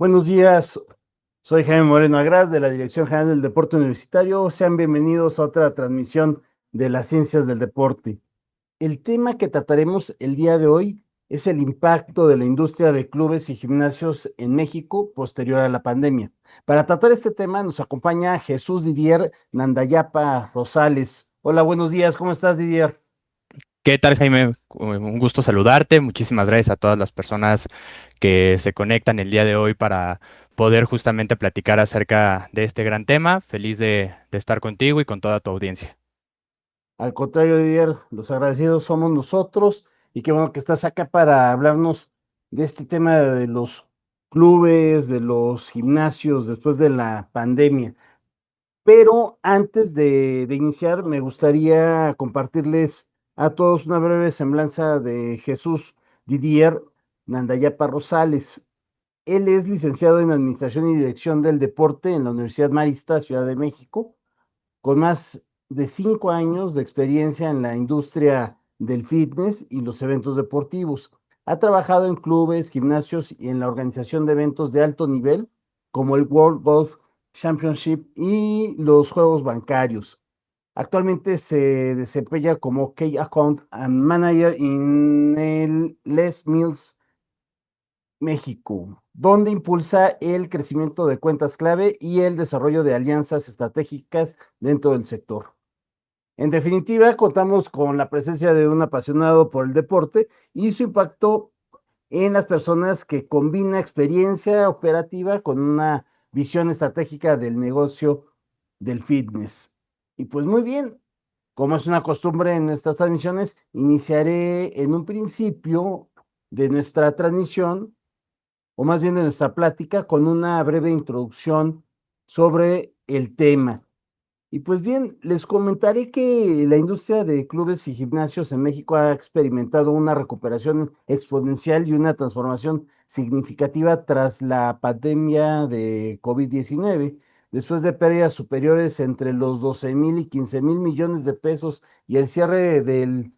Buenos días, soy Jaime Moreno Agraz de la Dirección General del Deporte Universitario. Sean bienvenidos a otra transmisión de las ciencias del deporte. El tema que trataremos el día de hoy es el impacto de la industria de clubes y gimnasios en México posterior a la pandemia. Para tratar este tema nos acompaña Jesús Didier Nandayapa Rosales. Hola, buenos días, ¿cómo estás, Didier? ¿Qué tal, Jaime? Un gusto saludarte. Muchísimas gracias a todas las personas que se conectan el día de hoy para poder justamente platicar acerca de este gran tema. Feliz de estar contigo y con toda tu audiencia. Al contrario, Didier, los agradecidos somos nosotros y qué bueno que estás acá para hablarnos de este tema de los clubes, de los gimnasios después de la pandemia. Pero antes de iniciar, me gustaría compartirles a todos una breve semblanza de Jesús Didier Nandayapa Rosales. Él es licenciado en Administración y Dirección del Deporte en la Universidad Marista, Ciudad de México, con más de 5 años de experiencia en la industria del fitness y los eventos deportivos. Ha trabajado en clubes, gimnasios y en la organización de eventos de alto nivel, como el World Golf Championship y los Juegos Bancarios. Actualmente se desempeña como Key Account and Manager en el Les Mills México, donde impulsa el crecimiento de cuentas clave y el desarrollo de alianzas estratégicas dentro del sector. En definitiva, contamos con la presencia de un apasionado por el deporte y su impacto en las personas que combina experiencia operativa con una visión estratégica del negocio del fitness. Y pues muy bien, como es una costumbre en nuestras transmisiones, iniciaré en un principio de nuestra transmisión, o más bien de nuestra plática, con una breve introducción sobre el tema. Y pues bien, les comentaré que la industria de clubes y gimnasios en México ha experimentado una recuperación exponencial y una transformación significativa tras la pandemia de COVID-19, después de pérdidas superiores entre los 12,000 y 15,000 millones de pesos y el cierre del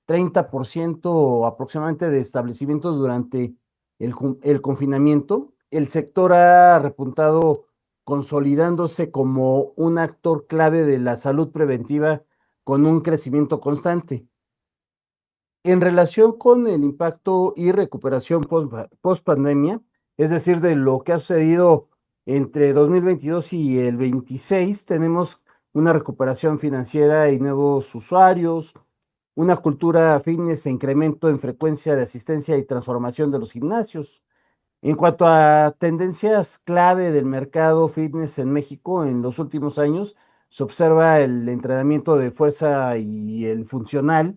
30% aproximadamente de establecimientos durante el confinamiento. El sector ha repuntado consolidándose como un actor clave de la salud preventiva con un crecimiento constante. En relación con el impacto y recuperación post pandemia, es decir, de lo que ha sucedido entre 2022 y el 26, tenemos una recuperación financiera y nuevos usuarios, una cultura fitness e incremento en frecuencia de asistencia y transformación de los gimnasios. En cuanto a tendencias clave del mercado fitness en México en los últimos años, se observa el entrenamiento de fuerza y el funcional,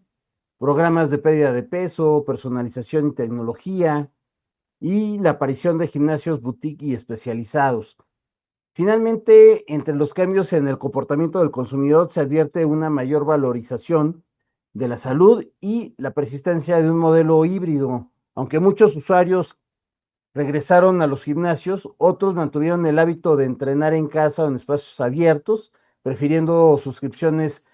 programas de pérdida de peso, personalización y tecnología, y la aparición de gimnasios boutique y especializados. Finalmente, entre los cambios en el comportamiento del consumidor se advierte una mayor valorización de la salud y la persistencia de un modelo híbrido, aunque muchos usuarios regresaron a los gimnasios, otros mantuvieron el hábito de entrenar en casa o en espacios abiertos, prefiriendo suscripciones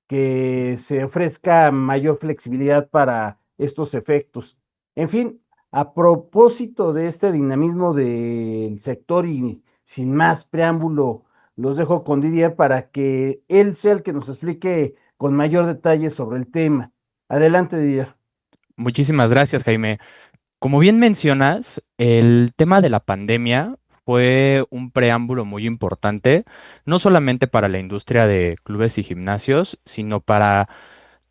que se ofrezca mayor flexibilidad para estos efectos. En fin, a propósito de este dinamismo del sector y sin más preámbulo, los dejo con Didier para que él sea el que nos explique con mayor detalle sobre el tema. Adelante, Didier. Muchísimas gracias, Jaime. Como bien mencionas, el tema de la pandemia fue un preámbulo muy importante, no solamente para la industria de clubes y gimnasios, sino para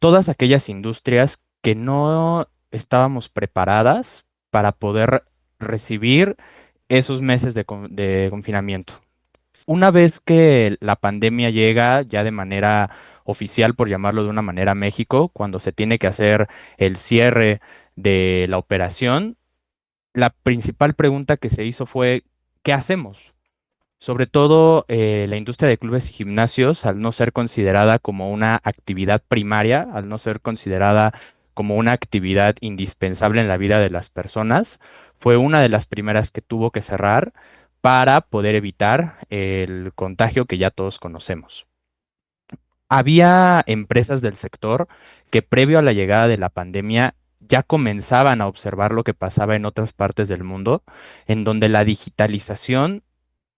todas aquellas industrias que no estábamos preparadas para poder recibir esos meses de confinamiento. Una vez que la pandemia llega ya de manera oficial, por llamarlo de una manera, a México, cuando se tiene que hacer el cierre de la operación, la principal pregunta que se hizo fue, ¿qué hacemos? Sobre todo la industria de clubes y gimnasios, al no ser considerada como una actividad primaria, al no ser considerada como una actividad indispensable en la vida de las personas, fue una de las primeras que tuvo que cerrar para poder evitar el contagio que ya todos conocemos. Había empresas del sector que previo a la llegada de la pandemia ya comenzaban a observar lo que pasaba en otras partes del mundo, en donde la digitalización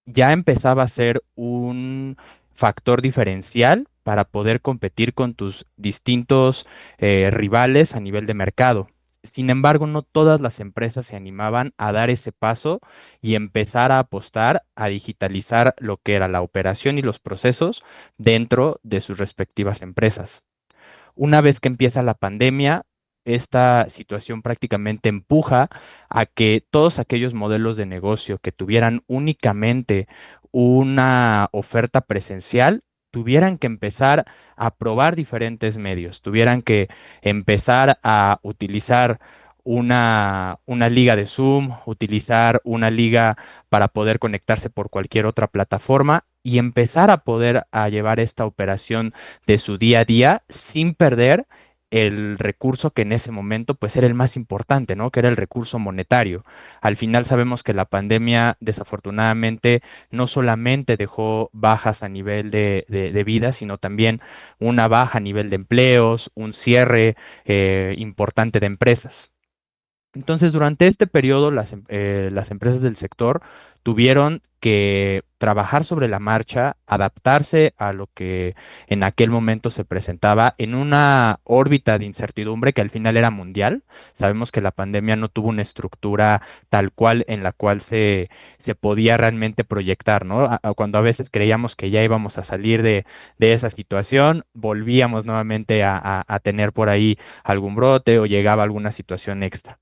ya empezaba a ser un factor diferencial para poder competir con tus distintos rivales a nivel de mercado. Sin embargo, no todas las empresas se animaban a dar ese paso y empezar a apostar a digitalizar lo que era la operación y los procesos dentro de sus respectivas empresas. Una vez que empieza la pandemia, esta situación prácticamente empuja a que todos aquellos modelos de negocio que tuvieran únicamente una oferta presencial tuvieran que empezar a probar diferentes medios, tuvieran que empezar a utilizar una liga de Zoom, utilizar una liga para poder conectarse por cualquier otra plataforma y empezar a poder a llevar esta operación de su día a día sin perder el recurso que en ese momento pues era el más importante, ¿no? Que era el recurso monetario. Al final sabemos que la pandemia desafortunadamente no solamente dejó bajas a nivel de vida, sino también una baja a nivel de empleos, un cierre importante de empresas. Entonces, durante este periodo, las empresas del sector tuvieron que trabajar sobre la marcha, adaptarse a lo que en aquel momento se presentaba en una órbita de incertidumbre que al final era mundial. Sabemos que la pandemia no tuvo una estructura tal cual en la cual se podía realmente proyectar, ¿no? Cuando a veces creíamos que ya íbamos a salir de esa situación, volvíamos nuevamente a tener por ahí algún brote o llegaba alguna situación extra.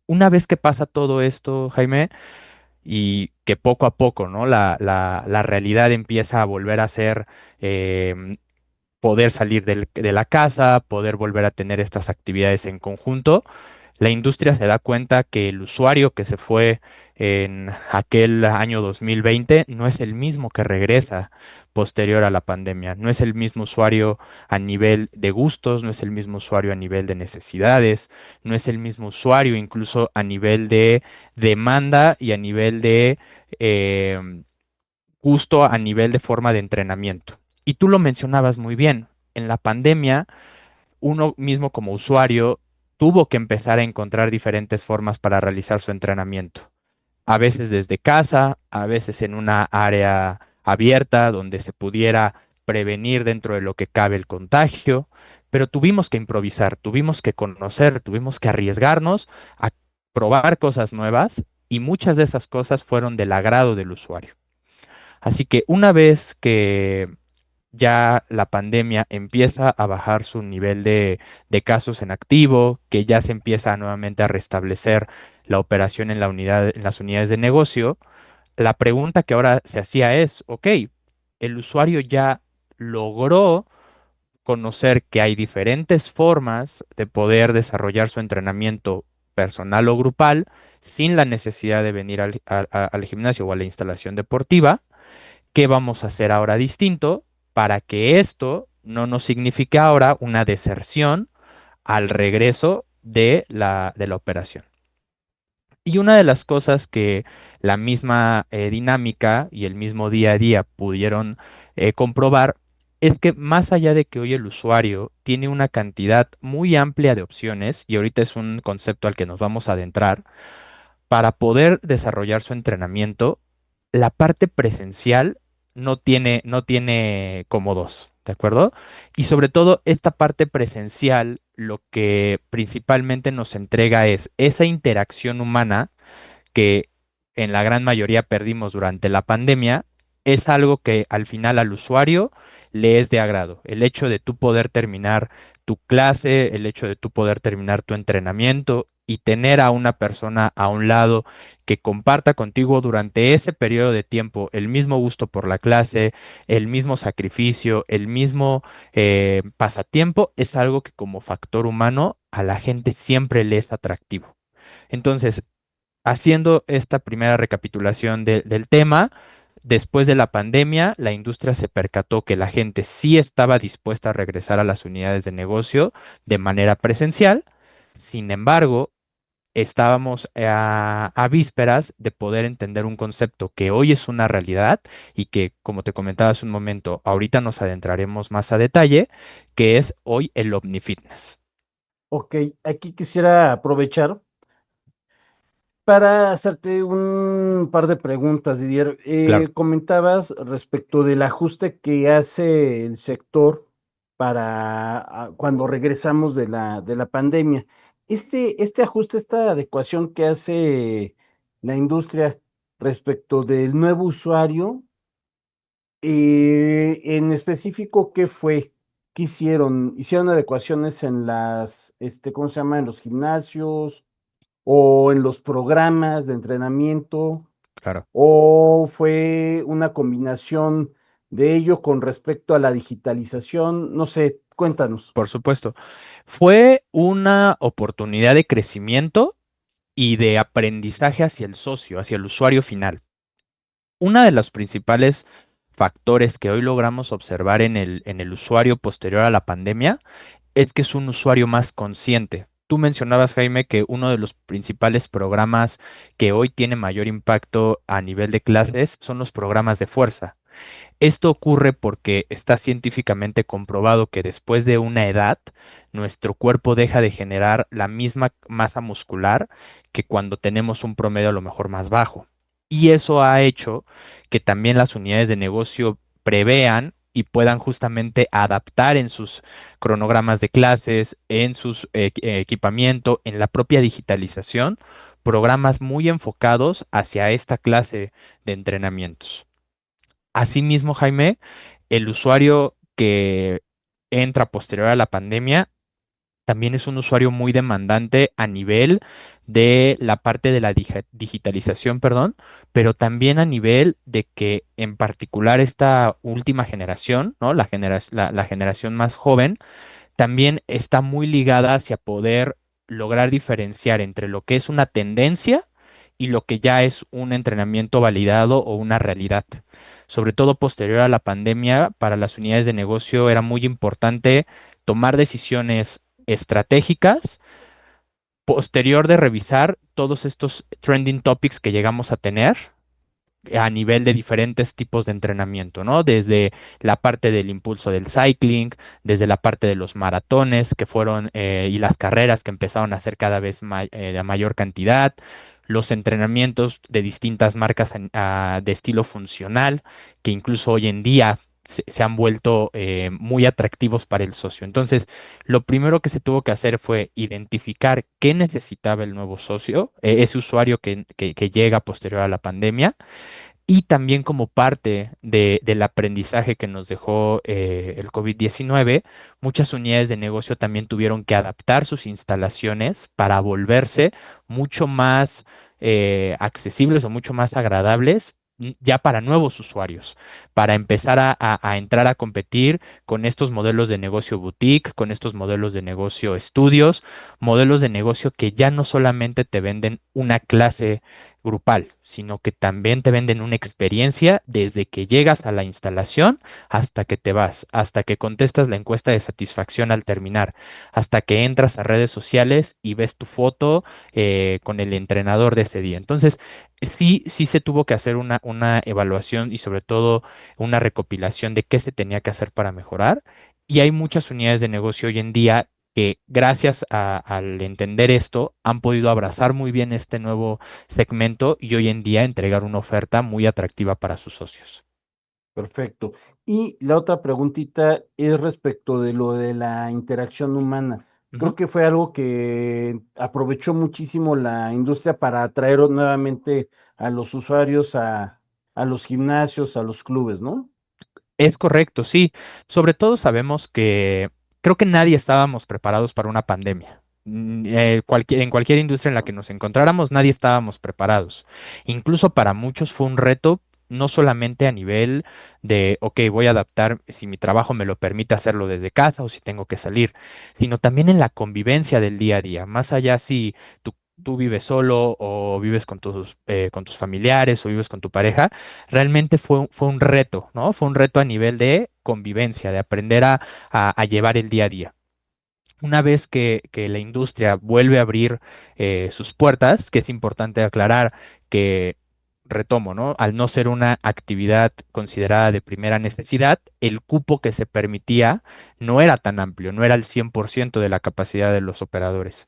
Una vez que pasa todo esto, Jaime, y que poco a poco, ¿no? La realidad empieza a volver a ser poder salir de la casa, poder volver a tener estas actividades en conjunto, la industria se da cuenta que el usuario que se fue en aquel año 2020 no es el mismo que regresa posterior a la pandemia, no es el mismo usuario a nivel de gustos, no es el mismo usuario a nivel de necesidades, no es el mismo usuario incluso a nivel de demanda y a nivel de gusto, a nivel de forma de entrenamiento. Y tú lo mencionabas muy bien, en la pandemia uno mismo como usuario tuvo que empezar a encontrar diferentes formas para realizar su entrenamiento. A veces desde casa, a veces en una área abierta donde se pudiera prevenir dentro de lo que cabe el contagio, pero tuvimos que improvisar, tuvimos que conocer, tuvimos que arriesgarnos a probar cosas nuevas y muchas de esas cosas fueron del agrado del usuario. Así que una vez que ya la pandemia empieza a bajar su nivel de casos en activo, que ya se empieza nuevamente a restablecer la operación en en las unidades de negocio, la pregunta que ahora se hacía es, ok, el usuario ya logró conocer que hay diferentes formas de poder desarrollar su entrenamiento personal o grupal sin la necesidad de venir al gimnasio o a la instalación deportiva. ¿Qué vamos a hacer ahora distinto para que esto no nos signifique ahora una deserción al regreso de la operación? Y una de las cosas que la misma dinámica y el mismo día a día pudieron comprobar es que más allá de que hoy el usuario tiene una cantidad muy amplia de opciones, y ahorita es un concepto al que nos vamos a adentrar, para poder desarrollar su entrenamiento, la parte presencial no tiene como dos, ¿de acuerdo? Y sobre todo, esta parte presencial lo que principalmente nos entrega es esa interacción humana que en la gran mayoría perdimos durante la pandemia, es algo que al final al usuario le es de agrado. El hecho de tú poder terminar tu clase, el hecho de tú poder terminar tu entrenamiento y tener a una persona a un lado que comparta contigo durante ese periodo de tiempo el mismo gusto por la clase, el mismo sacrificio, el mismo pasatiempo, es algo que como factor humano a la gente siempre le es atractivo. Entonces, haciendo esta primera recapitulación del tema, después de la pandemia, la industria se percató que la gente sí estaba dispuesta a regresar a las unidades de negocio de manera presencial. Sin embargo, estábamos a vísperas de poder entender un concepto que hoy es una realidad y que, como te comentaba hace un momento, ahorita nos adentraremos más a detalle, que es hoy el OmniFitness. Ok, aquí quisiera aprovechar para hacerte un par de preguntas, Didier. Claro, Comentabas respecto del ajuste que hace el sector para cuando regresamos de la pandemia. Este ajuste, esta adecuación que hace la industria respecto del nuevo usuario, en específico, ¿qué fue? ¿Qué hicieron? ¿Hicieron adecuaciones en ¿cómo se llama? En los gimnasios o en los programas de entrenamiento, claro. o fue una combinación de ello con respecto a la digitalización? No sé, cuéntanos. Por supuesto. Fue una oportunidad de crecimiento y de aprendizaje hacia el socio, hacia el usuario final. Uno de los principales factores que hoy logramos observar en el usuario posterior a la pandemia es que es un usuario más consciente. Tú mencionabas, Jaime, que uno de los principales programas que hoy tiene mayor impacto a nivel de clases son los programas de fuerza. Esto ocurre porque está científicamente comprobado que después de una edad, nuestro cuerpo deja de generar la misma masa muscular que cuando tenemos un promedio a lo mejor más bajo. Y eso ha hecho que también las unidades de negocio prevean y puedan justamente adaptar en sus cronogramas de clases, en sus equipamiento, en la propia digitalización, programas muy enfocados hacia esta clase de entrenamientos. Asimismo, Jaime, el usuario que entra posterior a la pandemia también es un usuario muy demandante a nivel de la parte de la digitalización, perdón, pero también a nivel de que en particular esta última generación, ¿no? La generación más joven, también está muy ligada hacia poder lograr diferenciar entre lo que es una tendencia y lo que ya es un entrenamiento validado o una realidad. Sobre todo posterior a la pandemia, para las unidades de negocio era muy importante tomar decisiones estratégicas posterior de revisar todos estos trending topics que llegamos a tener a nivel de diferentes tipos de entrenamiento, ¿no? Desde la parte del impulso del cycling, desde la parte de los maratones que fueron y las carreras que empezaron a hacer cada vez de mayor cantidad, los entrenamientos de distintas marcas de estilo funcional, que incluso hoy en día se han vuelto muy atractivos para el socio. Entonces, lo primero que se tuvo que hacer fue identificar qué necesitaba el nuevo socio, ese usuario que llega posterior a la pandemia y también como parte del aprendizaje que nos dejó el COVID-19, muchas unidades de negocio también tuvieron que adaptar sus instalaciones para volverse mucho más accesibles o mucho más agradables ya para nuevos usuarios, para empezar a entrar a competir con estos modelos de negocio boutique, con estos modelos de negocio estudios, modelos de negocio que ya no solamente te venden una clase grupal, sino que también te venden una experiencia desde que llegas a la instalación hasta que te vas, hasta que contestas la encuesta de satisfacción al terminar, hasta que entras a redes sociales y ves tu foto con el entrenador de ese día. Entonces, sí se tuvo que hacer una evaluación y sobre todo una recopilación de qué se tenía que hacer para mejorar. Y hay muchas unidades de negocio hoy en día que gracias al entender esto han podido abrazar muy bien este nuevo segmento y hoy en día entregar una oferta muy atractiva para sus socios. Perfecto. Y la otra preguntita es respecto de lo de la interacción humana. Ujú. Creo que fue algo que aprovechó muchísimo la industria para atraer nuevamente a los usuarios a los gimnasios, a los clubes, ¿no? Es correcto, sí. Sobre todo sabemos que creo que nadie estábamos preparados para una pandemia. En cualquier industria en la que nos encontráramos, nadie estábamos preparados. Incluso para muchos fue un reto, no solamente a nivel de, ok, voy a adaptar si mi trabajo me lo permite hacerlo desde casa o si tengo que salir, sino también en la convivencia del día a día. Más allá si tú vives solo o vives con tus familiares o vives con tu pareja, realmente fue un reto, ¿no? Fue un reto a nivel de convivencia, de aprender a llevar el día a día. Una vez que la industria vuelve a abrir sus puertas, que es importante aclarar que retomo, ¿no? Al no ser una actividad considerada de primera necesidad, el cupo que se permitía no era tan amplio, no era el 100% de la capacidad de los operadores.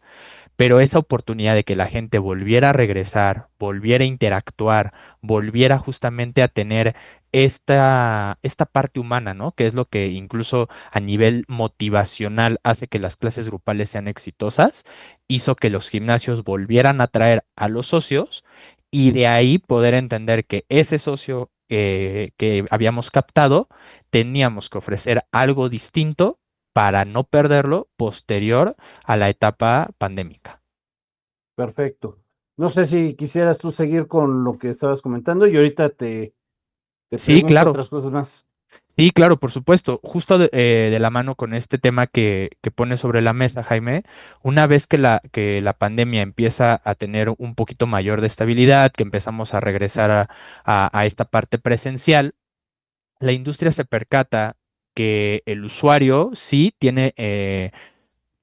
Pero esa oportunidad de que la gente volviera a regresar, volviera a interactuar, volviera justamente a tener esta parte humana, ¿no? Que es lo que incluso a nivel motivacional hace que las clases grupales sean exitosas, hizo que los gimnasios volvieran a atraer a los socios y de ahí poder entender que ese socio que habíamos captado teníamos que ofrecer algo distinto para no perderlo posterior a la etapa pandémica. Perfecto. No sé si quisieras tú seguir con lo que estabas comentando y ahorita te Sí, pregunto claro, otras cosas más. sí, claro, por supuesto. Justo de la mano con este tema que pone sobre la mesa, Jaime, una vez que la pandemia empieza a tener un poquito mayor de estabilidad, que empezamos a regresar a esta parte presencial, la industria se percata que el usuario sí tiene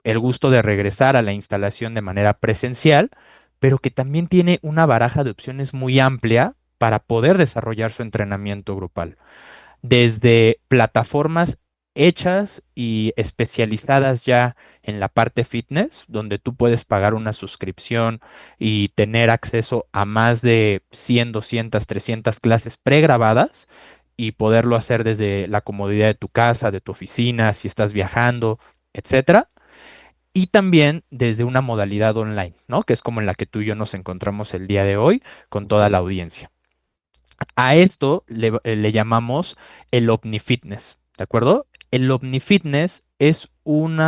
el gusto de regresar a la instalación de manera presencial, pero que también tiene una baraja de opciones muy amplia para poder desarrollar su entrenamiento grupal. Desde plataformas hechas y especializadas ya en la parte fitness, donde tú puedes pagar una suscripción y tener acceso a más de 100, 200, 300 clases pregrabadas y poderlo hacer desde la comodidad de tu casa, de tu oficina, si estás viajando, etcétera, y también desde una modalidad online, ¿no? Que es como en la que tú y yo nos encontramos el día de hoy con toda Ujú. la audiencia. A esto le llamamos el OmniFitness, ¿de acuerdo? El OmniFitness es un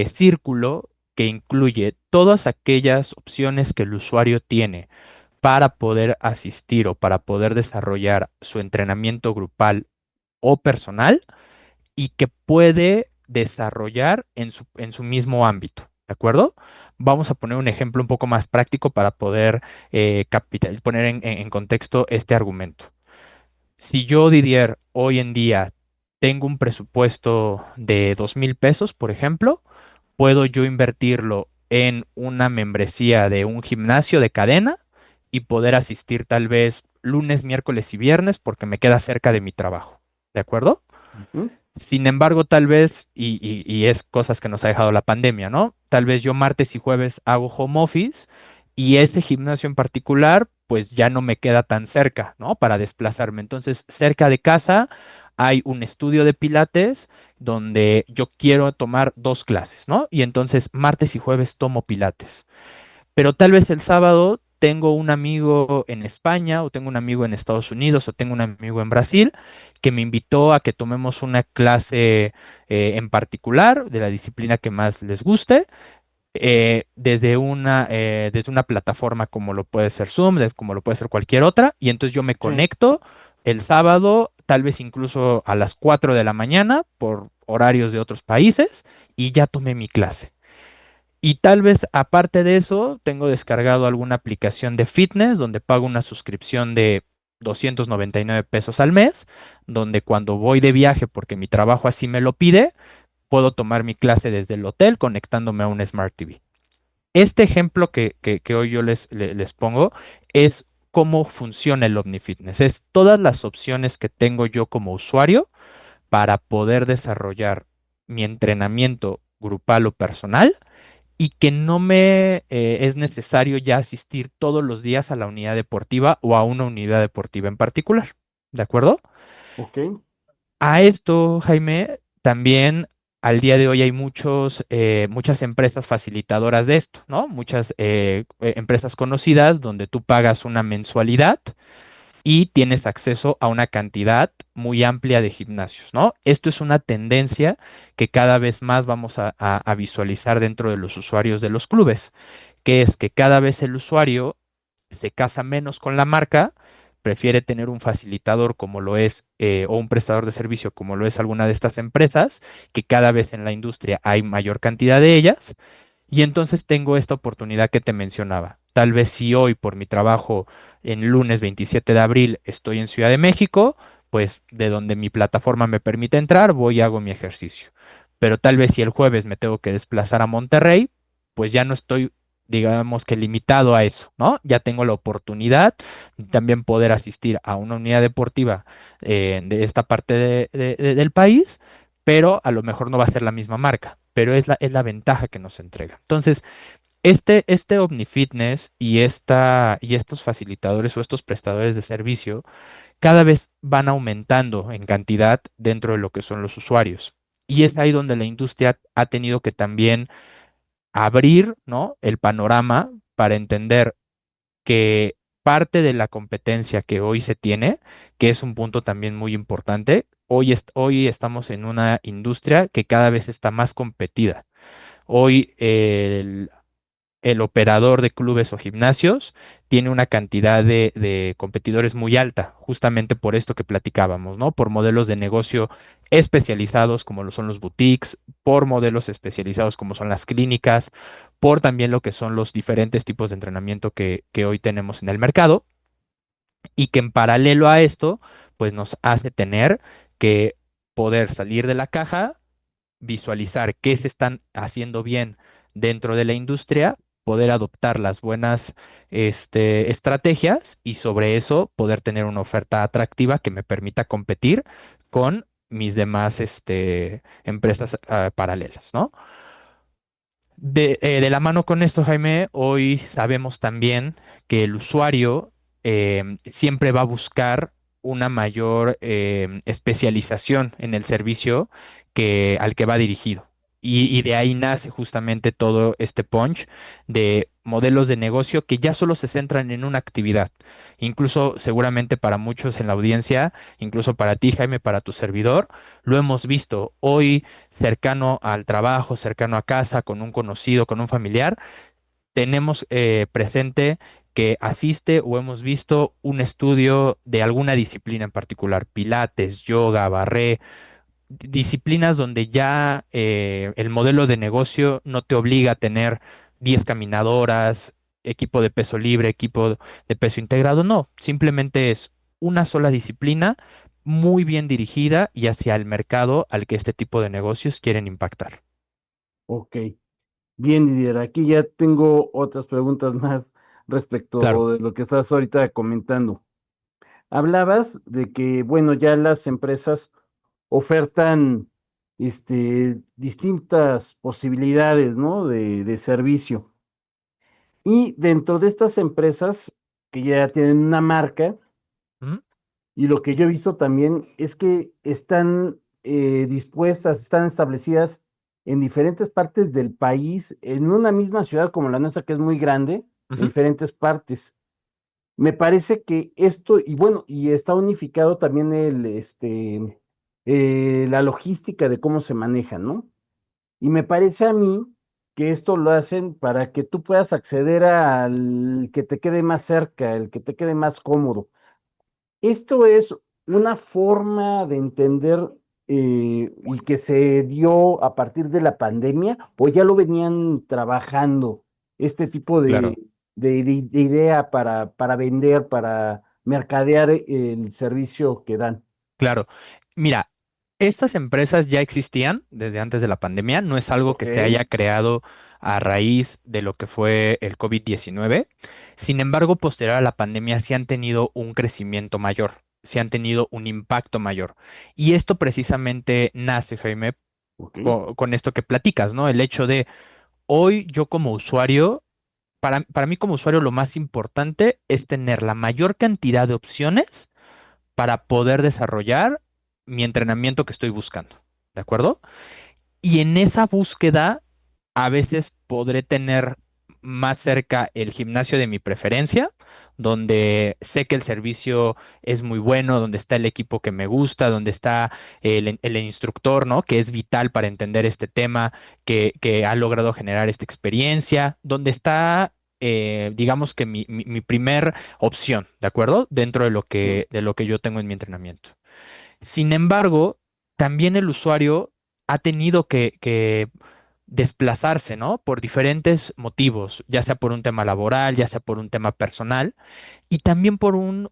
círculo que incluye todas aquellas opciones que el usuario tiene para poder asistir o para poder desarrollar su entrenamiento grupal o personal y que puede desarrollar en su mismo ámbito, ¿de acuerdo? Vamos a poner un ejemplo un poco más práctico para poder poner en contexto este argumento. Si yo, Didier, hoy en día tengo un presupuesto de 2,000 pesos, por ejemplo, puedo yo invertirlo en una membresía de un gimnasio de cadena y poder asistir tal vez lunes, miércoles y viernes porque me queda cerca de mi trabajo. ¿De acuerdo? Ujú. Sin embargo, tal vez, y es cosas que nos ha dejado la pandemia, ¿no? Tal vez yo martes y jueves hago home office y ese gimnasio en particular, pues ya no me queda tan cerca, ¿no? Para desplazarme. Entonces, cerca de casa hay un estudio de pilates donde yo quiero tomar 2 clases, ¿no? Y entonces martes y jueves tomo pilates, pero tal vez el sábado tengo un amigo en España o tengo un amigo en Estados Unidos o tengo un amigo en Brasil que me invitó a que tomemos una clase en particular de la disciplina que más les guste, desde una plataforma como lo puede ser Zoom, como lo puede ser cualquier otra, y entonces yo me Sí. conecto el sábado, tal vez incluso a las 4 de la mañana por horarios de otros países, y ya tomé mi clase. Y tal vez aparte de eso, tengo descargado alguna aplicación de fitness donde pago una suscripción de 299 pesos al mes, donde cuando voy de viaje, porque mi trabajo así me lo pide, puedo tomar mi clase desde el hotel conectándome a un Smart TV. Este ejemplo que hoy yo les pongo es cómo funciona el OmniFitness. Es todas las opciones que tengo yo como usuario para poder desarrollar mi entrenamiento grupal o personal y que no me es necesario ya asistir todos los días a la unidad deportiva o a una unidad deportiva en particular. ¿De acuerdo? Ok. A esto, Jaime, también al día de hoy hay muchas empresas facilitadoras de esto, ¿no? Muchas empresas conocidas donde tú pagas una mensualidad y tienes acceso a una cantidad muy amplia de gimnasios, ¿no? Esto es una tendencia que cada vez más vamos a visualizar dentro de los usuarios de los clubes, que es que cada vez el usuario se casa menos con la marca, prefiere tener un facilitador como lo es, o un prestador de servicio como lo es alguna de estas empresas, que cada vez en la industria hay mayor cantidad de ellas, y entonces tengo esta oportunidad que te mencionaba. Tal vez si hoy por mi trabajo en lunes 27 de abril estoy en Ciudad de México, pues de donde mi plataforma me permite entrar, voy y hago mi ejercicio. Pero tal vez si el jueves me tengo que desplazar a Monterrey, pues ya no estoy digamos que limitado a eso, ¿no? Ya tengo la oportunidad de también poder asistir a una unidad deportiva de esta parte del país, pero a lo mejor no va a ser la misma marca, pero es la ventaja que nos entrega. Entonces, este OmniFitness y estos facilitadores o estos prestadores de servicio cada vez van aumentando en cantidad dentro de lo que son los usuarios. Y es ahí donde la industria ha tenido que también abrir, ¿no?, el panorama para entender que parte de la competencia que hoy se tiene, que es un punto también muy importante, hoy estamos en una industria que cada vez está más competida. Hoy el operador de clubes o gimnasios tiene una cantidad de competidores muy alta, justamente por esto que platicábamos, ¿no? Por modelos de negocio especializados como lo son los boutiques, por modelos especializados como son las clínicas, por también lo que son los diferentes tipos de entrenamiento que hoy tenemos en el mercado y que en paralelo a esto, pues nos hace tener que poder salir de la caja, visualizar qué se están haciendo bien dentro de la industria, poder adoptar las buenas estrategias y sobre eso poder tener una oferta atractiva que me permita competir con mis demás empresas paralelas, ¿no? De la mano con esto, Jaime, hoy sabemos también que el usuario siempre va a buscar una mayor especialización en el servicio al que va dirigido. Y de ahí nace justamente todo este punch de modelos de negocio que ya solo se centran en una actividad. Incluso seguramente para muchos en la audiencia, incluso para ti, Jaime, para tu servidor, lo hemos visto. Hoy cercano al trabajo, cercano a casa, con un conocido, con un familiar, tenemos presente que asiste o hemos visto un estudio de alguna disciplina en particular, pilates, yoga, barré, disciplinas donde ya el modelo de negocio no te obliga a tener 10 caminadoras, equipo de peso libre, equipo de peso integrado, no, simplemente es una sola disciplina muy bien dirigida y hacia el mercado al que este tipo de negocios quieren impactar. Ok. Bien, Didier, aquí ya tengo otras preguntas más Claro. respecto de lo que estás ahorita comentando. Hablabas de que, bueno, ya las empresas ofertan distintas posibilidades, ¿no? De servicio. Y dentro de estas empresas que ya tienen una marca, Ujú, y lo que yo he visto también es que están dispuestas, están establecidas en diferentes partes del país, en una misma ciudad como la nuestra, que es muy grande, en ujú, diferentes partes. Me parece que esto, y bueno, y está unificado también la logística de cómo se maneja, ¿no? Y me parece a mí que esto lo hacen para que tú puedas acceder al que te quede más cerca, el que te quede más cómodo. Esto es una forma de entender y que se dio a partir de la pandemia, o ya lo venían trabajando, este tipo claro. de idea para vender, para mercadear el servicio que dan. Claro. Mira, estas empresas ya existían desde antes de la pandemia, no es algo Ok, que se haya creado a raíz de lo que fue el COVID-19. Sin embargo, posterior a la pandemia sí han tenido un crecimiento mayor, sí han tenido un impacto mayor. Y esto precisamente nace, Jaime, ok, con esto que platicas, ¿no? El hecho de hoy yo como usuario, para mí como usuario lo más importante es tener la mayor cantidad de opciones para poder desarrollar mi entrenamiento que estoy buscando. ¿De acuerdo? Y en esa búsqueda, a veces podré tener más cerca el gimnasio de mi preferencia, donde sé que el servicio es muy bueno, donde está el equipo que me gusta, donde está el instructor, ¿no? Que es vital para entender este tema, que ha logrado generar esta experiencia, donde está, digamos que mi primer opción, ¿de acuerdo? Dentro sí, de lo que yo tengo en mi entrenamiento. Sin embargo, también el usuario ha tenido que desplazarse, ¿no? Por diferentes motivos, ya sea por un tema laboral, ya sea por un tema personal, y también por un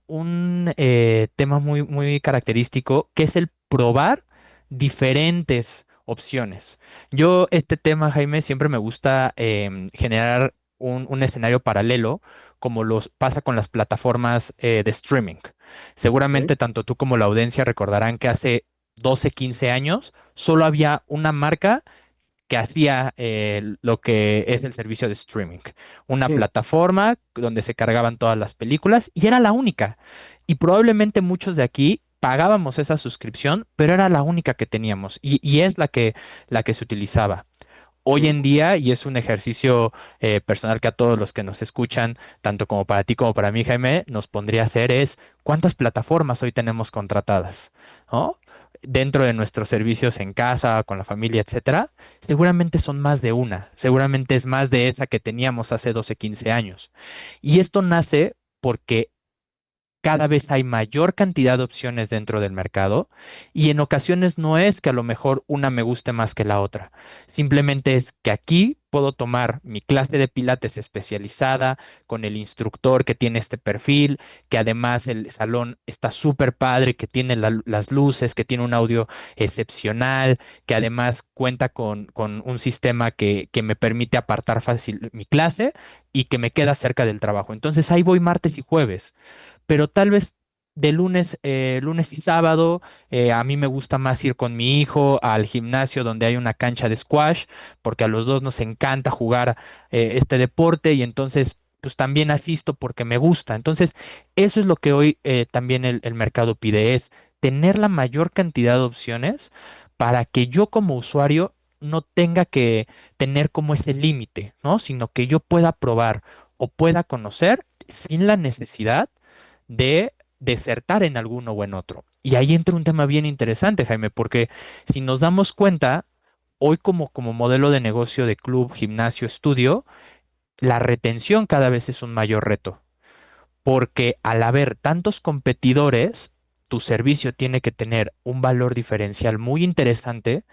tema muy característico, que es el probar diferentes opciones. Yo, este tema, Jaime, siempre me gusta generar un escenario paralelo, como los pasa con las plataformas de streaming. Ok. Seguramente tanto tú como la audiencia recordarán que hace 12, 15 años solo había una marca que hacía lo que es el servicio de streaming. Una Sí, plataforma donde se cargaban todas las películas y era la única. Y probablemente muchos de aquí pagábamos esa suscripción, pero era la única que teníamos y es la que se utilizaba. Hoy sí. en día, y es un ejercicio personal que a todos los que nos escuchan, tanto como para ti como para mí, Jaime, nos pondría a hacer es cuántas plataformas hoy tenemos contratadas, ¿no? Dentro de nuestros servicios en casa, con la familia, etcétera, seguramente son más de una, seguramente es más de esa que teníamos hace 12, 15 años. Y esto nace porque cada vez hay mayor cantidad de opciones dentro del mercado y en ocasiones no es que a lo mejor una me guste más que la otra. Simplemente es que aquí puedo tomar mi clase de pilates especializada con el instructor que tiene este perfil, que además el salón está súper padre, que tiene las luces, que tiene un audio excepcional, que además cuenta con un sistema que me permite apartar fácil mi clase y que me queda cerca del trabajo. Entonces ahí voy martes y jueves, pero tal vez de lunes y sábado, a mí me gusta más ir con mi hijo al gimnasio donde hay una cancha de squash, porque a los dos nos encanta jugar este deporte y entonces pues también asisto porque me gusta. Entonces, eso es lo que hoy también el mercado pide, es tener la mayor cantidad de opciones para que yo como usuario no tenga que tener como ese límite, ¿no? Sino que yo pueda probar o pueda conocer sin la necesidad de desertar en alguno o en otro. Y ahí entra un tema bien interesante, Jaime, porque si nos damos cuenta, hoy como modelo de negocio de club, gimnasio, estudio, la retención cada vez es un mayor reto, porque al haber tantos competidores, tu servicio tiene que tener un valor diferencial muy interesante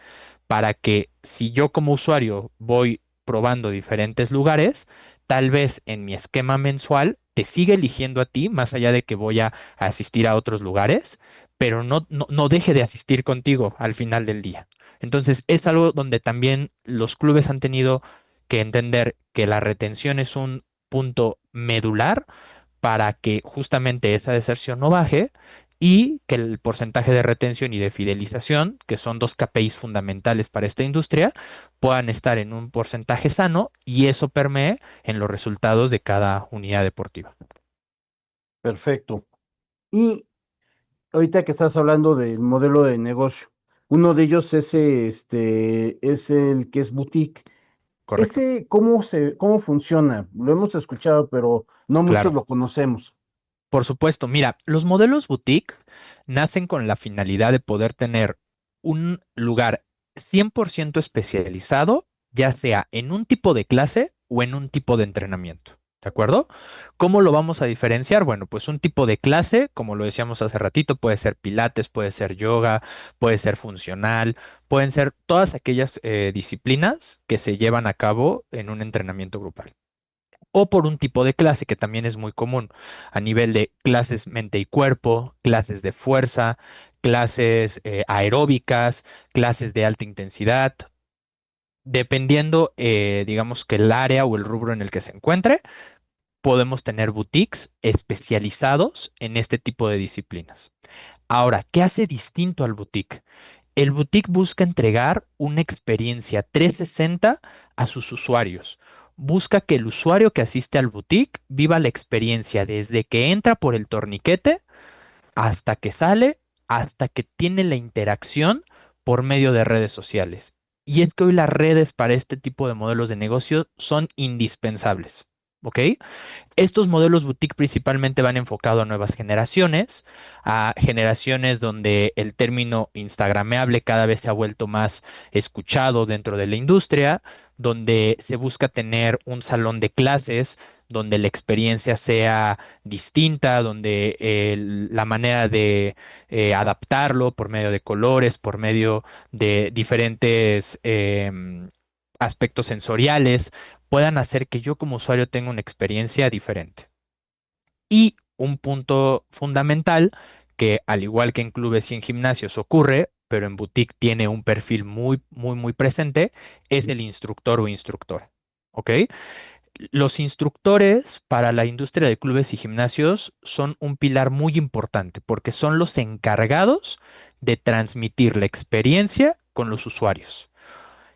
para que si yo como usuario voy probando diferentes lugares, tal vez en mi esquema mensual te siga eligiendo a ti, más allá de que voy a asistir a otros lugares, pero no deje de asistir contigo al final del día. Entonces, es algo donde también los clubes han tenido que entender que la retención es un punto medular para que justamente esa deserción no baje y que el porcentaje de retención y de fidelización, que son dos KPIs fundamentales para esta industria, puedan estar en un porcentaje sano y eso permee en los resultados de cada unidad deportiva. Perfecto. Y ahorita que estás hablando del modelo de negocio, uno de ellos es es el que es boutique. Correcto. Cómo funciona? Lo hemos escuchado, pero no muchos Claro. lo conocemos. Por supuesto, mira, los modelos boutique nacen con la finalidad de poder tener un lugar 100% especializado, ya sea en un tipo de clase o en un tipo de entrenamiento. ¿De acuerdo? ¿Cómo lo vamos a diferenciar? Bueno, pues un tipo de clase, como lo decíamos hace ratito, puede ser pilates, puede ser yoga, puede ser funcional, pueden ser todas aquellas disciplinas que se llevan a cabo en un entrenamiento grupal o por un tipo de clase que también es muy común a nivel de clases mente y cuerpo, clases de fuerza, clases aeróbicas, clases de alta intensidad. Dependiendo, digamos que el área o el rubro en el que se encuentre, podemos tener boutiques especializados en este tipo de disciplinas. Ahora, ¿qué hace distinto al boutique? El boutique busca entregar una experiencia 360 a sus usuarios. Busca que el usuario que asiste al boutique viva la experiencia desde que entra por el torniquete hasta que sale, hasta que tiene la interacción por medio de redes sociales. Y es que hoy las redes para este tipo de modelos de negocio son indispensables. ¿Ok? Estos modelos boutique principalmente van enfocados a nuevas generaciones, a generaciones donde el término instagrameable cada vez se ha vuelto más escuchado dentro de la industria, donde se busca tener un salón de clases, donde la experiencia sea distinta, donde la manera de adaptarlo por medio de colores, por medio de diferentes aspectos sensoriales, puedan hacer que yo como usuario tenga una experiencia diferente. Y un punto fundamental que al igual que en clubes y en gimnasios ocurre, pero en boutique tiene un perfil muy presente, es el instructor o instructora. ¿Ok? Los instructores para la industria de clubes y gimnasios son un pilar muy importante porque son los encargados de transmitir la experiencia con los usuarios.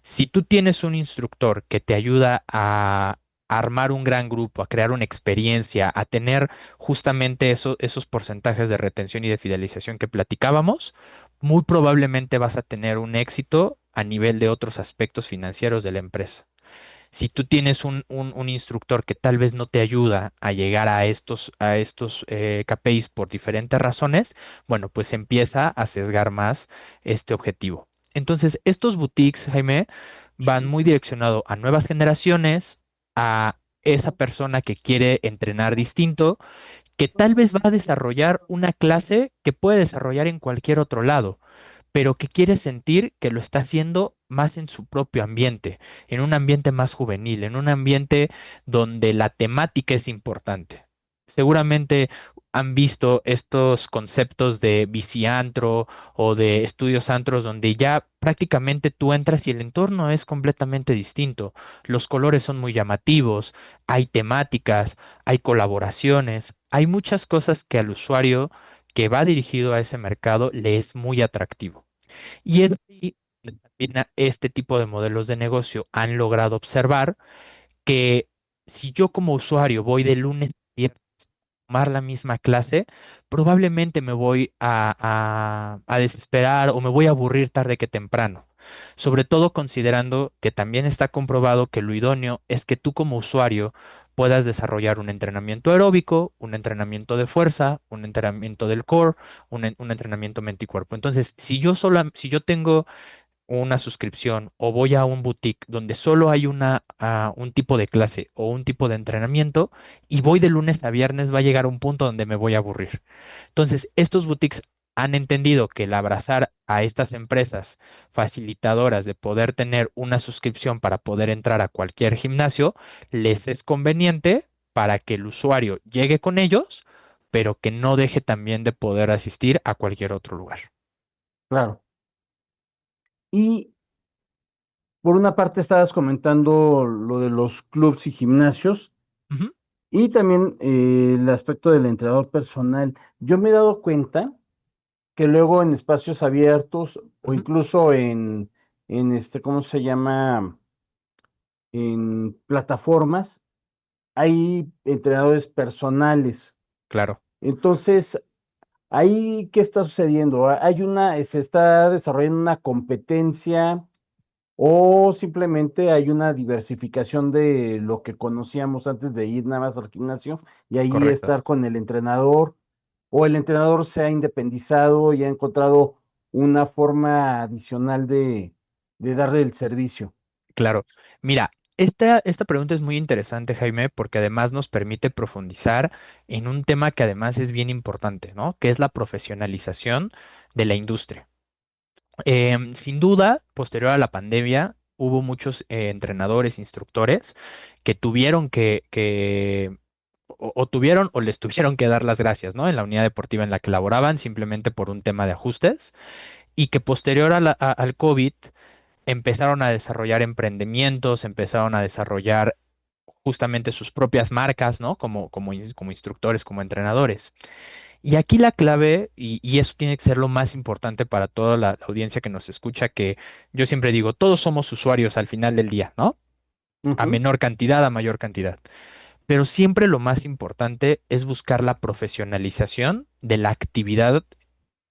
Si tú tienes un instructor que te ayuda a armar un gran grupo, a crear una experiencia, a tener justamente esos porcentajes de retención y de fidelización que platicábamos, muy probablemente vas a tener un éxito a nivel de otros aspectos financieros de la empresa. Si tú tienes un instructor que tal vez no te ayuda a llegar a estos KPIs por diferentes razones, bueno, pues empieza a sesgar más este objetivo. Entonces, estos boutiques, Jaime, van Sí, muy direccionados a nuevas generaciones, a esa persona que quiere entrenar distinto, que tal vez va a desarrollar una clase que puede desarrollar en cualquier otro lado, pero que quiere sentir que lo está haciendo más en su propio ambiente, en un ambiente más juvenil, en un ambiente donde la temática es importante. Seguramente han visto estos conceptos de biciantro o de estudios antros donde ya prácticamente tú entras y el entorno es completamente distinto. Los colores son muy llamativos, hay temáticas, hay colaboraciones, hay muchas cosas que al usuario que va dirigido a ese mercado le es muy atractivo. Y es ahí donde también este tipo de modelos de negocio han logrado observar que si yo como usuario voy de lunes a viernes a tomar la misma clase, probablemente me voy a desesperar o me voy a aburrir tarde que temprano. Sobre todo considerando que también está comprobado que lo idóneo es que tú como usuario puedas desarrollar un entrenamiento aeróbico, un entrenamiento de fuerza, un entrenamiento del core, un entrenamiento mente y cuerpo. Entonces, si yo tengo una suscripción o voy a un boutique donde solo hay un tipo de clase o un tipo de entrenamiento y voy de lunes a viernes, va a llegar un punto donde me voy a aburrir. Entonces, estos boutiques han entendido que el abrazar a estas empresas facilitadoras de poder tener una suscripción para poder entrar a cualquier gimnasio les es conveniente para que el usuario llegue con ellos, pero que no deje también de poder asistir a cualquier otro lugar. claro. Y por una parte estabas comentando lo de los clubs y gimnasios Ujú, y también el aspecto del entrenador personal. Yo me he dado cuenta que luego en espacios abiertos o ujú, incluso en ¿cómo se llama? En plataformas, hay entrenadores personales. claro, Entonces, ahí, ¿qué está sucediendo? Se está desarrollando una competencia o simplemente hay una diversificación de lo que conocíamos antes de ir nada más al gimnasio y ahí correcto. estar con el entrenador o el entrenador se ha independizado y ha encontrado una forma adicional de darle el servicio. Claro. Mira, esta pregunta es muy interesante, Jaime, porque además nos permite profundizar en un tema que además es bien importante, ¿no? Que es la profesionalización de la industria. Sin duda, posterior a la pandemia, hubo muchos entrenadores, instructores que tuvieron o tuvieron o les tuvieron que dar las gracias, ¿no? En la unidad deportiva en la que laboraban, simplemente por un tema de ajustes, y que posterior al COVID empezaron a desarrollar emprendimientos, empezaron a desarrollar justamente sus propias marcas, ¿no? Como instructores, como entrenadores. Y aquí la clave, y eso tiene que ser lo más importante para toda la audiencia que nos escucha, que yo siempre digo, todos somos usuarios al final del día, ¿no? A Ujú, menor cantidad, a mayor cantidad. Pero siempre lo más importante es buscar la profesionalización de la actividad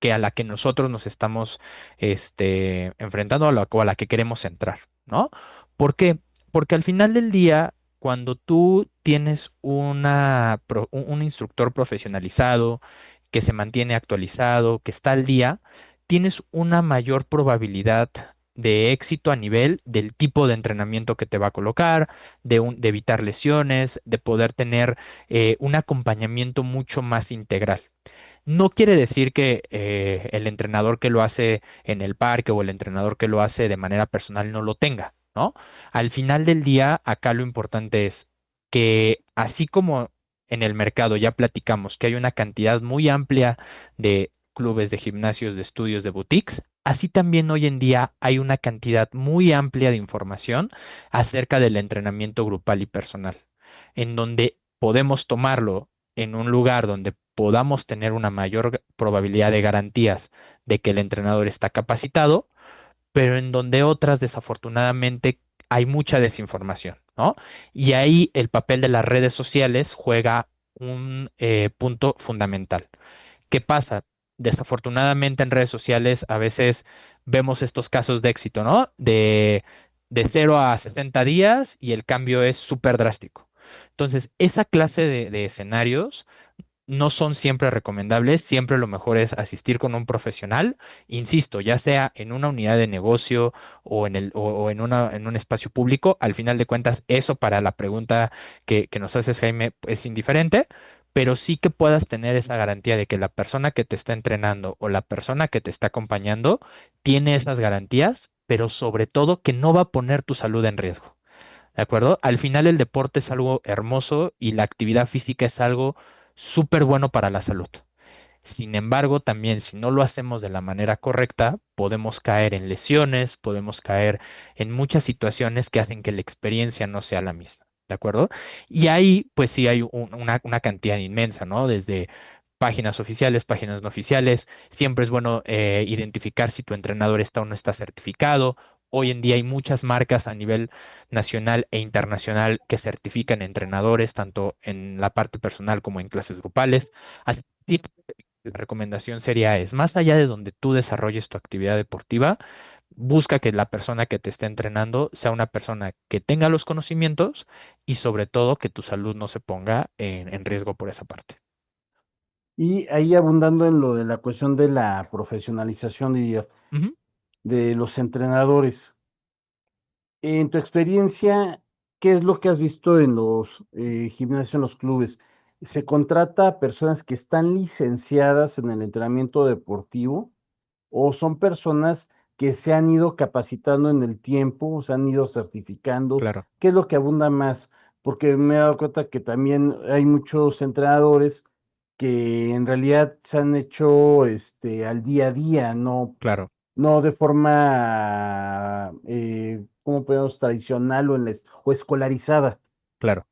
que a la que nosotros nos estamos enfrentando o a la que queremos entrar, ¿no? ¿Por qué? Porque al final del día, cuando tú tienes un instructor profesionalizado, que se mantiene actualizado, que está al día, tienes una mayor probabilidad de éxito a nivel del tipo de entrenamiento que te va a colocar, de evitar lesiones, de poder tener un acompañamiento mucho más integral. No quiere decir que el entrenador que lo hace en el parque o el entrenador que lo hace de manera personal no lo tenga, ¿no? Al final del día, acá lo importante es que así como en el mercado ya platicamos que hay una cantidad muy amplia de clubes, de gimnasios, de estudios, de boutiques, así también hoy en día hay una cantidad muy amplia de información acerca del entrenamiento grupal y personal. en donde podemos tomarlo en un lugar donde podamos tener una mayor probabilidad de garantías de que el entrenador está capacitado, pero en donde otras desafortunadamente hay mucha desinformación, ¿no? Y ahí el papel de las redes sociales juega un punto fundamental. ¿Qué pasa? Desafortunadamente en redes sociales a veces vemos estos casos de éxito, ¿no? De 0 a 60 días y el cambio es súper drástico. Entonces, esa clase de escenarios no son siempre recomendables, siempre lo mejor es asistir con un profesional, insisto, ya sea en una unidad de negocio o en un espacio público, al final de cuentas, eso para la pregunta que nos haces, Jaime, es indiferente, pero sí que puedas tener esa garantía de que la persona que te está entrenando o la persona que te está acompañando tiene esas garantías, pero sobre todo que no va a poner tu salud en riesgo. ¿De acuerdo? Al final el deporte es algo hermoso y la actividad física es algo súper bueno para la salud. Sin embargo, también si no lo hacemos de la manera correcta, podemos caer en lesiones, podemos caer en muchas situaciones que hacen que la experiencia no sea la misma. ¿De acuerdo? Y ahí, pues sí hay una cantidad inmensa, ¿no? Desde páginas oficiales, páginas no oficiales. Siempre es bueno identificar si tu entrenador está o no está certificado. Hoy en día hay muchas marcas a nivel nacional e internacional que certifican entrenadores, tanto en la parte personal como en clases grupales. Así que la recomendación sería es, más allá de donde tú desarrolles tu actividad deportiva, busca que la persona que te esté entrenando sea una persona que tenga los conocimientos y sobre todo que tu salud no se ponga en riesgo por esa parte. Y ahí abundando en lo de la cuestión de la profesionalización, Didier, Ujú. de los entrenadores. En tu experiencia, ¿qué es lo que has visto en los gimnasios, en los clubes? ¿Se contrata a personas que están licenciadas en el entrenamiento deportivo o son personas que se han ido capacitando en el tiempo, se han ido certificando? Claro, ¿Qué es lo que abunda más? Porque me he dado cuenta que también hay muchos entrenadores que en realidad se han hecho al día a día, no, claro, no de forma, ¿cómo podemos? Tradicional o escolarizada. claro.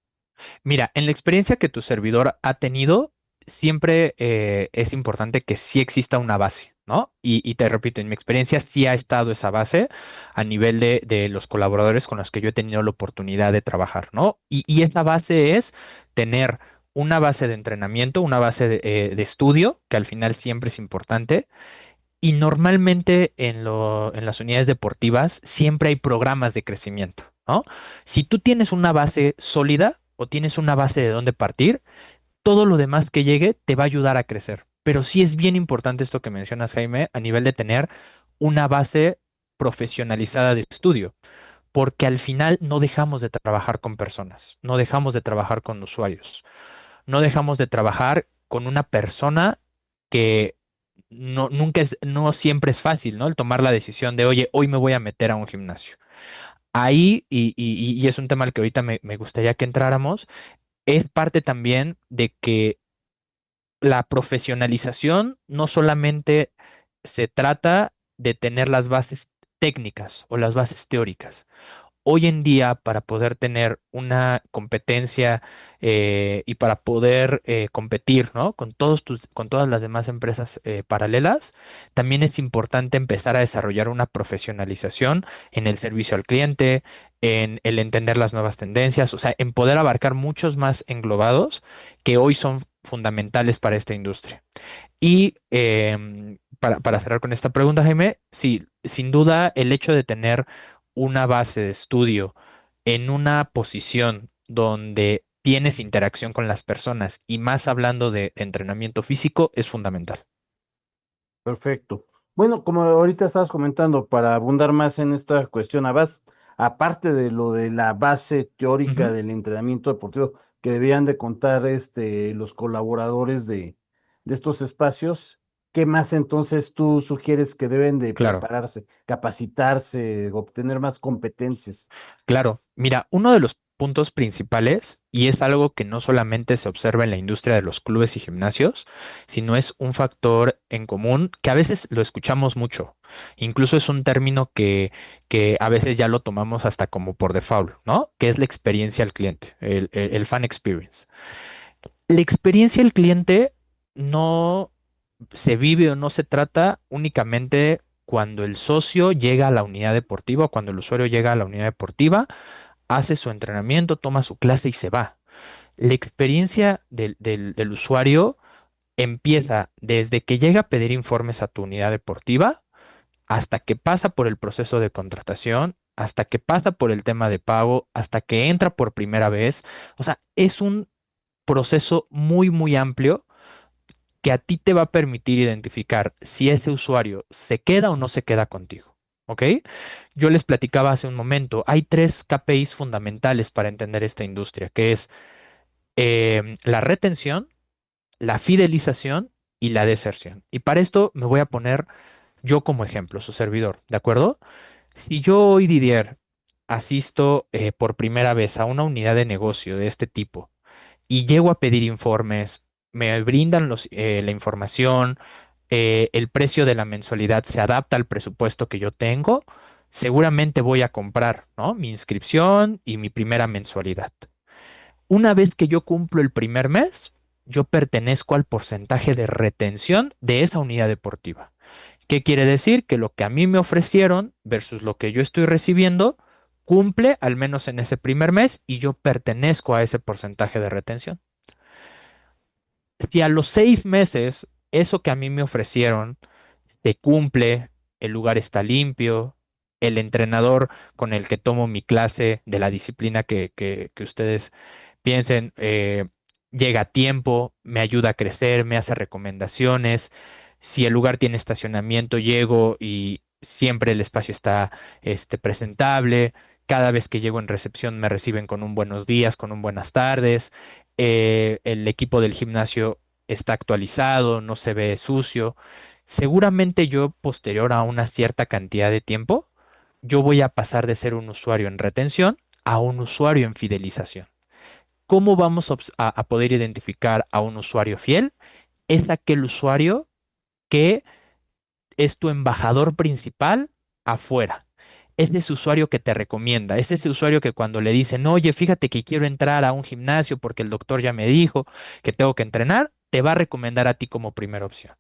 Mira, en la experiencia que tu servidor ha tenido, siempre es importante que sí exista una base, ¿no? Y te repito, en mi experiencia sí ha estado esa base a nivel de los colaboradores con los que yo he tenido la oportunidad de trabajar, ¿no? Y esa base es tener una base de entrenamiento, una base de estudio, que al final siempre es importante. Y normalmente en las unidades deportivas siempre hay programas de crecimiento, ¿no? Si tú tienes una base sólida o tienes una base de dónde partir, todo lo demás que llegue te va a ayudar a crecer. Pero sí es bien importante esto que mencionas, Jaime, a nivel de tener una base profesionalizada de estudio, porque al final no dejamos de trabajar con personas, no dejamos de trabajar con usuarios, no dejamos de trabajar con una persona que no siempre es fácil, ¿no? El tomar la decisión de, oye, hoy me voy a meter a un gimnasio. Ahí, y es un tema al que ahorita me gustaría que entráramos, es parte también de que la profesionalización no solamente se trata de tener las bases técnicas o las bases teóricas. Hoy en día, para poder tener una competencia y para poder competir, ¿no? Con con todas las demás empresas paralelas, también es importante empezar a desarrollar una profesionalización en el servicio al cliente, en el entender las nuevas tendencias, o sea, en poder abarcar muchos más englobados que hoy son fundamentales para esta industria. Y para cerrar con esta pregunta, Jaime, sí, sin duda el hecho de tener una base de estudio en una posición donde tienes interacción con las personas y más hablando de entrenamiento físico es fundamental. Perfecto. Bueno, como ahorita estabas comentando, para abundar más en esta cuestión, aparte de lo de la base teórica Ujú. del entrenamiento deportivo que debían de contar los colaboradores de estos espacios, ¿qué más entonces tú sugieres que deben de Claro, prepararse, capacitarse, obtener más competencias? claro. Mira, uno de los puntos principales y es algo que no solamente se observa en la industria de los clubes y gimnasios, sino es un factor en común que a veces lo escuchamos mucho. Incluso es un término que a veces ya lo tomamos hasta como por default, ¿no? Que es la experiencia al cliente, el fan experience. La experiencia del cliente no se vive o no se trata únicamente cuando el socio llega a la unidad deportiva o cuando el usuario llega a la unidad deportiva, hace su entrenamiento, toma su clase y se va. La experiencia del usuario empieza desde que llega a pedir informes a tu unidad deportiva hasta que pasa por el proceso de contratación, hasta que pasa por el tema de pago, hasta que entra por primera vez. O sea, es un proceso muy, muy amplio que a ti te va a permitir identificar si ese usuario se queda o no se queda contigo. ¿Ok? Yo les platicaba hace un momento, hay tres KPIs fundamentales para entender esta industria, que es la retención, la fidelización y la deserción. Y para esto me voy a poner yo como ejemplo, su servidor, ¿de acuerdo? Si yo hoy, Didier, asisto por primera vez a una unidad de negocio de este tipo, y llego a pedir informes, me brindan la información, el precio de la mensualidad se adapta al presupuesto que yo tengo, seguramente voy a comprar, ¿no? Mi inscripción y mi primera mensualidad. Una vez que yo cumplo el primer mes, yo pertenezco al porcentaje de retención de esa unidad deportiva. ¿Qué quiere decir? Que lo que a mí me ofrecieron versus lo que yo estoy recibiendo cumple al menos en ese primer mes y yo pertenezco a ese porcentaje de retención. Si a los 6 meses eso que a mí me ofrecieron se cumple, el lugar está limpio, el entrenador con el que tomo mi clase de la disciplina que ustedes piensen, llega a tiempo, me ayuda a crecer, me hace recomendaciones. Si el lugar tiene estacionamiento, llego y siempre el espacio está presentable. Cada vez que llego en recepción me reciben con un buenos días, con un buenas tardes. El equipo del gimnasio está actualizado, no se ve sucio. Seguramente yo, posterior a una cierta cantidad de tiempo, yo voy a pasar de ser un usuario en retención a un usuario en fidelización. ¿Cómo vamos a poder identificar a un usuario fiel? Es aquel usuario que es tu embajador principal afuera. Es ese usuario que te recomienda, es ese usuario que cuando le dicen, oye, fíjate que quiero entrar a un gimnasio porque el doctor ya me dijo que tengo que entrenar, te va a recomendar a ti como primera opción.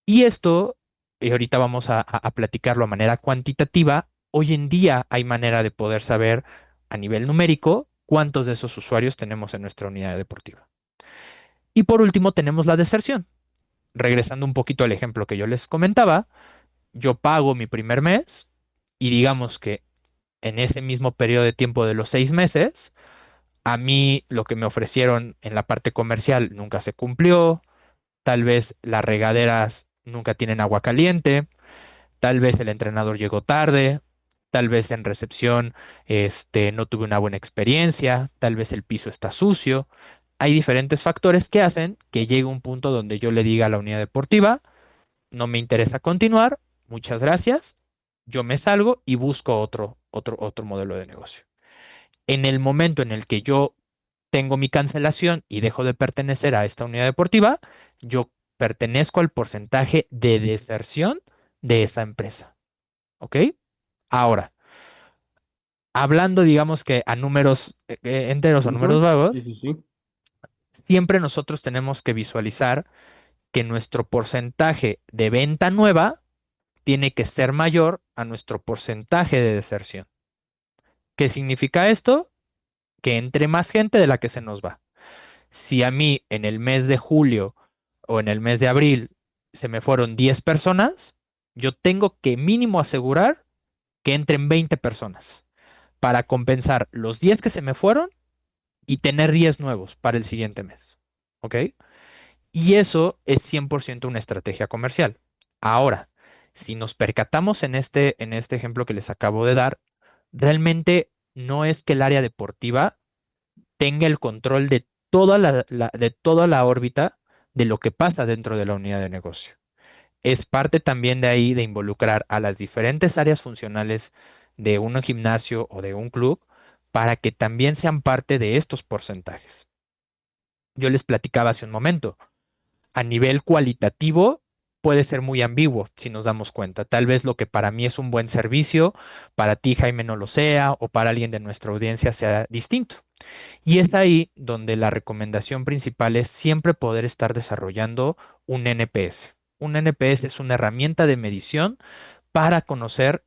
Y esto, y ahorita vamos a platicarlo a manera cuantitativa, hoy en día hay manera de poder saber a nivel numérico cuántos de esos usuarios tenemos en nuestra unidad deportiva. Y por último tenemos la deserción. Regresando un poquito al ejemplo que yo les comentaba, yo pago mi primer mes y digamos que en ese mismo periodo de tiempo de los 6 meses, a mí lo que me ofrecieron en la parte comercial nunca se cumplió, tal vez las regaderas nunca tienen agua caliente, tal vez el entrenador llegó tarde, tal vez en recepción no tuve una buena experiencia, tal vez el piso está sucio. Hay diferentes factores que hacen que llegue un punto donde yo le diga a la unidad deportiva, no me interesa continuar, muchas gracias, yo me salgo y busco otro modelo de negocio. En el momento en el que yo tengo mi cancelación y dejo de pertenecer a esta unidad deportiva, yo pertenezco al porcentaje de deserción de esa empresa. ¿Ok? Ahora, hablando, digamos que a números enteros o números Ujú. Sí, vagos, sí, sí. siempre nosotros tenemos que visualizar que nuestro porcentaje de venta nueva tiene que ser mayor a nuestro porcentaje de deserción. ¿Qué significa esto? Que entre más gente de la que se nos va. Si a mí en el mes de julio o en el mes de abril se me fueron 10 personas, yo tengo que mínimo asegurar que entren 20 personas para compensar los 10 que se me fueron y tener 10 nuevos para el siguiente mes. ¿Ok? Y eso es 100% una estrategia comercial. Ahora, si nos percatamos en este ejemplo que les acabo de dar, realmente no es que el área deportiva tenga el control de toda la órbita de lo que pasa dentro de la unidad de negocio. Es parte también de ahí de involucrar a las diferentes áreas funcionales de un gimnasio o de un club para que también sean parte de estos porcentajes. Yo les platicaba hace un momento, a nivel cualitativo puede ser muy ambiguo si nos damos cuenta. Tal vez lo que para mí es un buen servicio, para ti, Jaime, no lo sea, o para alguien de nuestra audiencia sea distinto. Y es ahí donde la recomendación principal es siempre poder estar desarrollando un NPS. Un NPS es una herramienta de medición para conocer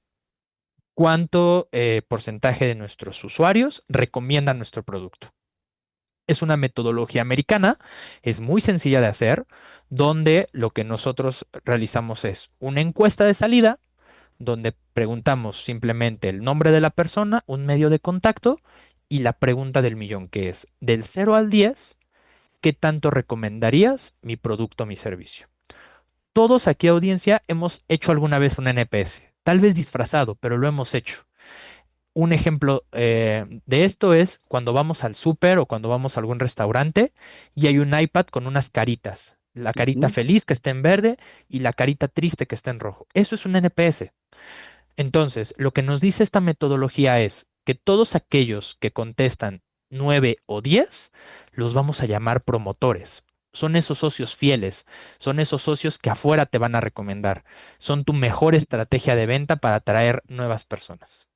cuánto porcentaje de nuestros usuarios recomiendan nuestro producto. Es una metodología americana, es muy sencilla de hacer, donde lo que nosotros realizamos es una encuesta de salida, donde preguntamos simplemente el nombre de la persona, un medio de contacto y la pregunta del millón, que es del 0 al 10, ¿qué tanto recomendarías mi producto o mi servicio? Todos aquí, audiencia, hemos hecho alguna vez un NPS, tal vez disfrazado, pero lo hemos hecho. Un ejemplo de esto es cuando vamos al súper o cuando vamos a algún restaurante y hay un iPad con unas caritas. La carita Ujú. feliz que está en verde y la carita triste que está en rojo. Eso es un NPS. Entonces, lo que nos dice esta metodología es que todos aquellos que contestan 9 o 10 los vamos a llamar promotores. Son esos socios fieles, son esos socios que afuera te van a recomendar. Son tu mejor estrategia de venta para atraer nuevas personas.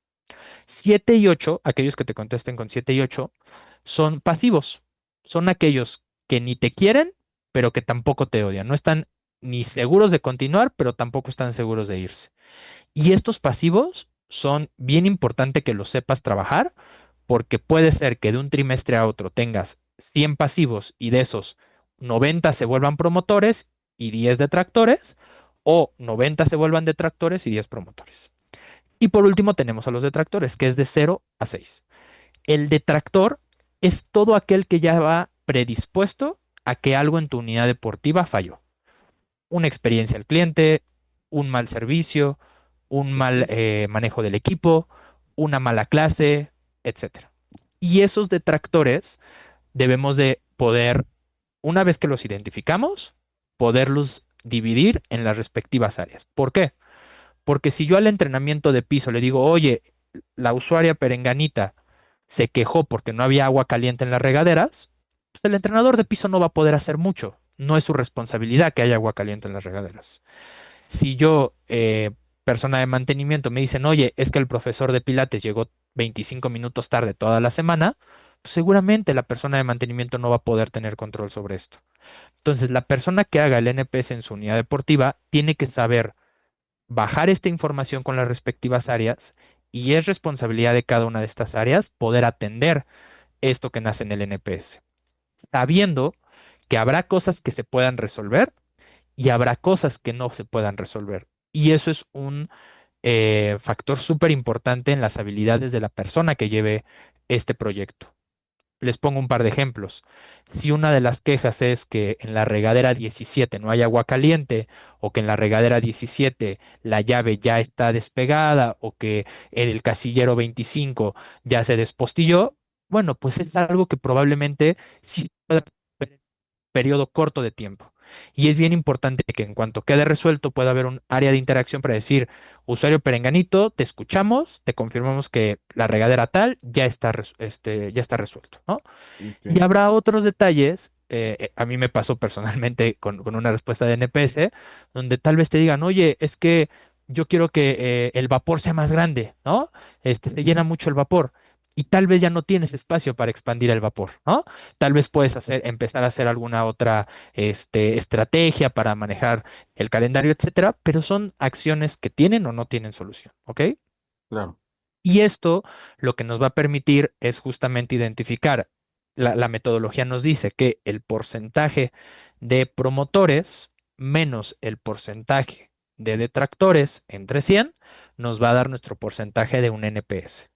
7 y 8, aquellos que te contesten con 7 y 8, son pasivos. Son aquellos que ni te quieren, pero que tampoco te odian. No están ni seguros de continuar, pero tampoco están seguros de irse. Y estos pasivos son bien importante que los sepas trabajar, porque puede ser que de un trimestre a otro tengas 100 pasivos y de esos 90 se vuelvan promotores y 10 detractores, o 90 se vuelvan detractores y 10 promotores. Y por último tenemos a los detractores, que es de 0 a 6. El detractor es todo aquel que ya va predispuesto a que algo en tu unidad deportiva falló. Una experiencia al cliente, un mal servicio, un mal Ok. manejo del equipo, una mala clase, etcétera. Y esos detractores debemos de poder, una vez que los identificamos, poderlos dividir en las respectivas áreas. ¿Por qué? Porque si yo al entrenamiento de piso le digo, oye, la usuaria perenganita se quejó porque no había agua caliente en las regaderas, pues el entrenador de piso no va a poder hacer mucho. No es su responsabilidad que haya agua caliente en las regaderas. Si yo, persona de mantenimiento, me dicen, oye, es que el profesor de Pilates llegó 25 minutos tarde toda la semana, pues seguramente la persona de mantenimiento no va a poder tener control sobre esto. Entonces, la persona que haga el NPS en su unidad deportiva tiene que saber bajar esta información con las respectivas áreas y es responsabilidad de cada una de estas áreas poder atender esto que nace en el NPS, sabiendo que habrá cosas que se puedan resolver y habrá cosas que no se puedan resolver. Y eso es un factor súper importante en las habilidades de la persona que lleve este proyecto. Les pongo un par de ejemplos. Si una de las quejas es que en la regadera 17 no hay agua caliente, o que en la regadera 17 la llave ya está despegada, o que en el casillero 25 ya se despostilló, bueno, pues es algo que probablemente sí se pueda periodo corto de tiempo. Y es bien importante que en cuanto quede resuelto pueda haber un área de interacción para decir, usuario perenganito, te escuchamos, te confirmamos que la regadera tal ya está, ya está resuelto, ¿no? Y Ok. habrá otros detalles, a mí me pasó personalmente con una respuesta de NPS, donde tal vez te digan, oye, es que yo quiero que el vapor sea más grande, ¿no? Se llena mucho el vapor. Y tal vez ya no tienes espacio para expandir el vapor, ¿no? Tal vez puedes empezar a hacer alguna otra estrategia para manejar el calendario, etcétera, pero son acciones que tienen o no tienen solución, ¿ok? Claro. Y esto lo que nos va a permitir es justamente identificar, la metodología nos dice que el porcentaje de promotores menos el porcentaje de detractores entre 100 nos va a dar nuestro porcentaje de un NPS.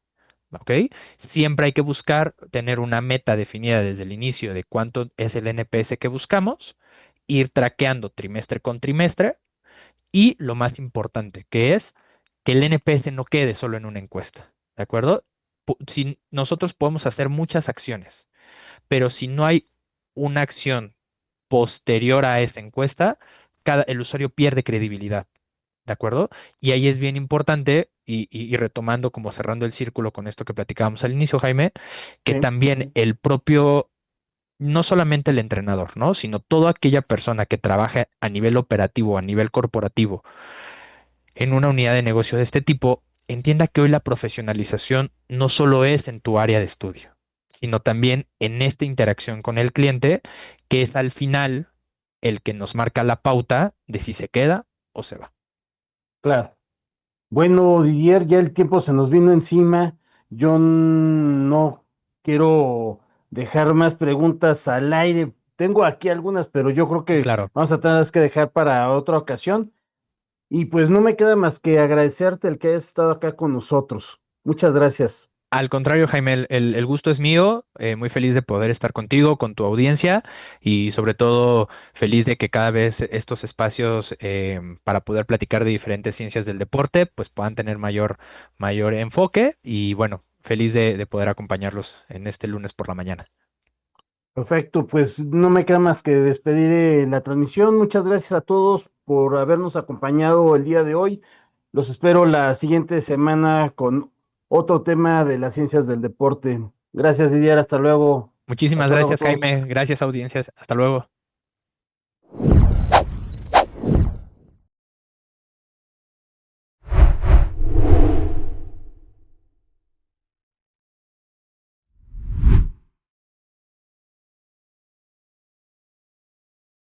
¿Ok? Siempre hay que buscar tener una meta definida desde el inicio de cuánto es el NPS que buscamos, ir traqueando trimestre con trimestre y lo más importante, que es que el NPS no quede solo en una encuesta, ¿de acuerdo? Si nosotros podemos hacer muchas acciones, pero si no hay una acción posterior a esa encuesta, el usuario pierde credibilidad. ¿de acuerdo? Y ahí es bien importante, y retomando como cerrando el círculo con esto que platicábamos al inicio, Jaime, que Sí, también el propio, no solamente el entrenador, ¿no? Sino toda aquella persona que trabaja a nivel operativo, a nivel corporativo, en una unidad de negocio de este tipo, entienda que hoy la profesionalización no solo es en tu área de estudio, sino también en esta interacción con el cliente, que es al final el que nos marca la pauta de si se queda o se va. claro. Bueno, Didier, ya el tiempo se nos vino encima. Yo no quiero dejar más preguntas al aire. Tengo aquí algunas, pero yo creo Sí, que claro. vamos a tener que dejar para otra ocasión. Y pues no me queda más que agradecerte el que hayas estado acá con nosotros. Muchas gracias. Al contrario, Jaime, el gusto es mío, muy feliz de poder estar contigo, con tu audiencia y sobre todo feliz de que cada vez estos espacios para poder platicar de diferentes ciencias del deporte pues puedan tener mayor enfoque y bueno, feliz de poder acompañarlos en este lunes por la mañana. Perfecto, pues no me queda más que despedir la transmisión. Muchas gracias a todos por habernos acompañado el día de hoy. Los espero la siguiente semana con otro tema de las ciencias del deporte. Gracias, Didier. Hasta luego. Muchísimas Hasta luego a gracias, todos. Jaime, gracias audiencias, hasta luego.